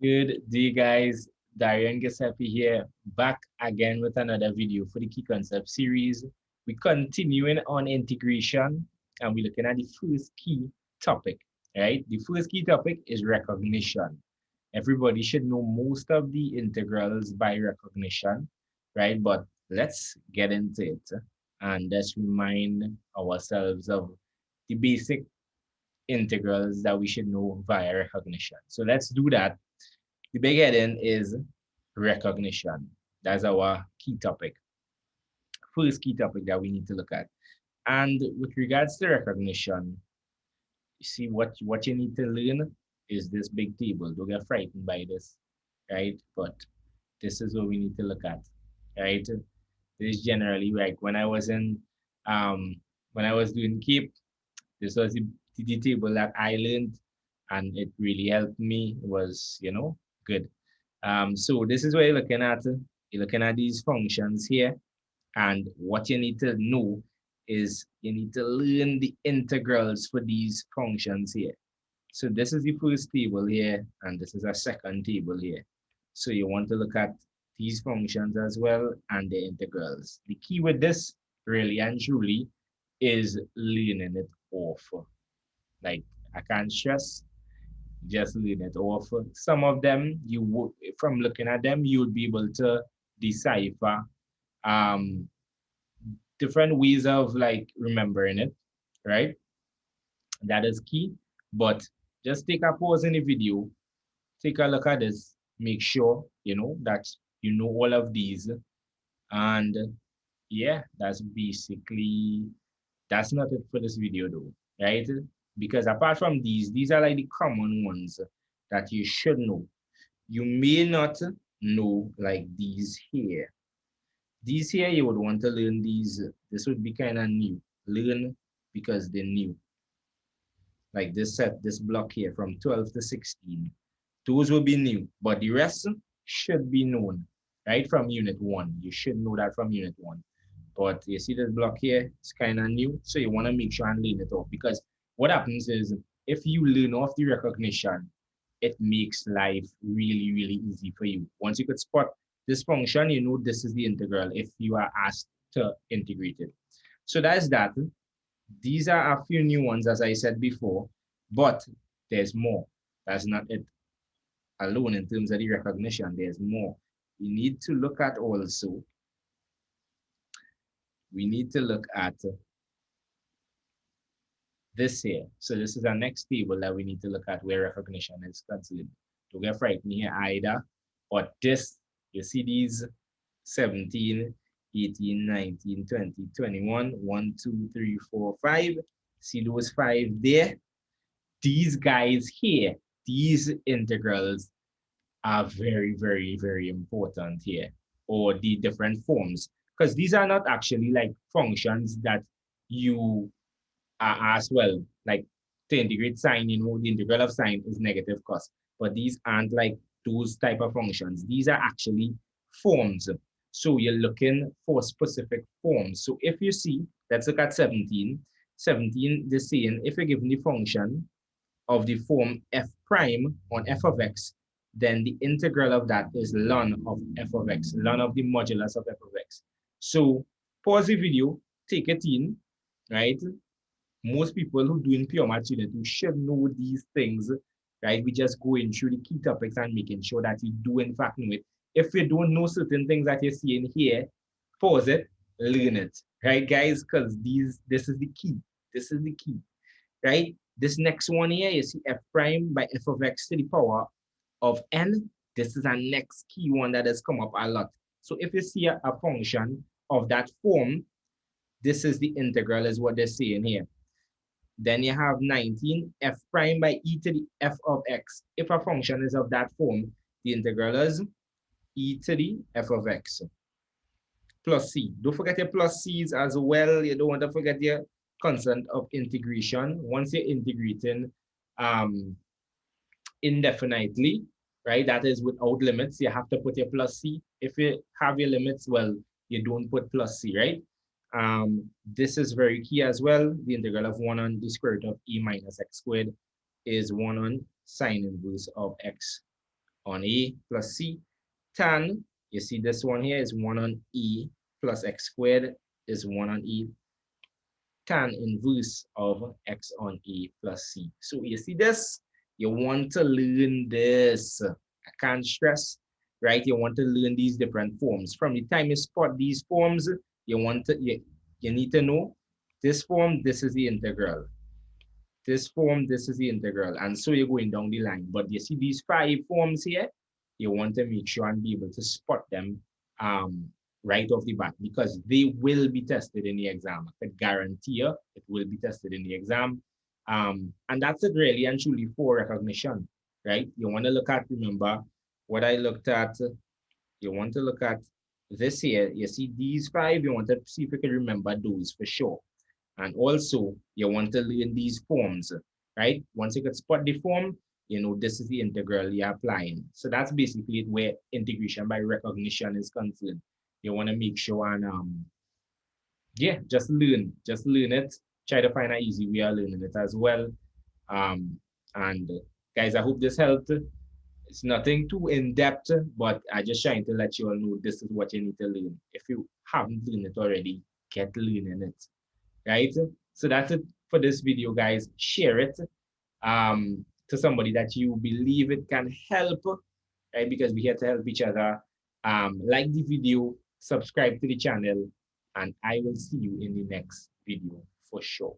Good day, guys. Darian Giuseppe here, back again with another video for the Key Concept series. We're continuing on integration and we're looking at the first key topic, right? The first key topic is recognition. Everybody should know most of the integrals by recognition, right? But let's get into it and let's remind ourselves of the basic integrals that we should know via recognition. So let's do that. The big heading is recognition. That's our key topic, first key topic that we need to look at. And with regards to recognition, you see what you need to learn is this big table. Don't get frightened by this, right? But this is what we need to look at, right? This is generally like um when I was doing CAPE, this was the table that I learned and it really helped me. It was, good. So this is what you're looking at. You're looking at these functions here. And what you need to know is you need to learn the integrals for these functions here. So this is the first table here, and this is a second table here. So you want to look at these functions as well and the integrals. The key with this really and truly is learning it off. Like I can't stress, just learn it off. Some of them you would, from looking at them, you would be able to decipher um different ways of like remembering it, right? That is key. But just take a pause in the video, take a look at this, make sure that you know all of these. And yeah, that's not it for this video though, right? Because apart from these are like the common ones that you should know. You may not know like these here. These here, you would want to learn these. This would be kind of new. Learn because they're new. Like this block here from 12 to 16. Those will be new, but the rest should be known, right? From unit one. You should know that from unit one. But you see this block here, it's kind of new. So you want to make sure and learn it off because what happens is if you learn off the recognition, it makes life really, really easy for you. Once you could spot this function, you know this is the integral if you are asked to integrate it. So that's that. These are a few new ones, as I said before, but there's more. That's not it alone in terms of the recognition. There's more. We need to look at also, we need to look at this here. So this is our next table that we need to look at where recognition is concerned. Don't get frightened here either. But this, you see these 17, 18, 19, 20, 21, 1, 2, 3, 4, 5. See those five there? These guys here, these integrals are very, very, very important here, or the different forms, because these are not actually like functions that you as well, like to integrate sine, the integral of sine is negative cos, but these aren't like those type of functions. These are actually forms. So you're looking for specific forms. So if you see, let's look at 17. 17, the saying, if you're given the function of the form f prime on f of x, then the integral of that is ln of f of x, ln of the modulus of f of x. So pause the video, take it in, right? Most people who doing pure maths unit who should know these things, right? We just going through the key topics and making sure that you do in fact know it. If you don't know certain things that you're seeing here, pause it, learn it, right, guys? Because this is the key. This is the key, right? This next one here, you see f prime by f of x to the power of n. This is our next key one that has come up a lot. So if you see a function of that form, this is the integral is what they're saying here. Then you have 19 f prime by e to the f of x. If a function is of that form, the integral is e to the f of x plus c. Don't forget your plus c's as well. You don't want to forget your constant of integration. Once you're integrating um, indefinitely, right, that is without limits, you have to put your plus c. If you have your limits, well, you don't put plus c, right? This is very key as well. The integral of 1 on the square root of e minus x squared is 1 on sine inverse of x on A plus C. Tan, you see this one here is 1 on E plus x squared is 1 on E. Tan inverse of x on A plus C. So you see this? You want to learn this. I can't stress, right? You want to learn these different forms. From the time you spot these forms, you need to know this form, this is the integral. This form, this is the integral. And so you're going down the line. But you see these 5 forms here, you want to make sure and be able to spot them um, right off the bat because they will be tested in the exam. I can guarantee you it will be tested in the exam. And that's it really and truly for recognition, right? You want to look at, remember, what I looked at, you want to look at this here. You see these 5, you want to see if you can remember those for sure. And also, you want to learn these forms, right? Once you can spot the form, you know, this is the integral you're applying. So that's basically it where integration by recognition is concerned. You want to make sure and, yeah, just learn it. Try to find an easy way of learning it as well. Um, and guys, I hope this helped. It's nothing too in-depth, but I just trying to let you all know this is what you need to learn. If you haven't learned it already, get learning it, right? So that's it for this video, guys. Share it to somebody that you believe it can help, right? Because we're here to help each other. Like the video, subscribe to the channel, and I will see you in the next video for sure.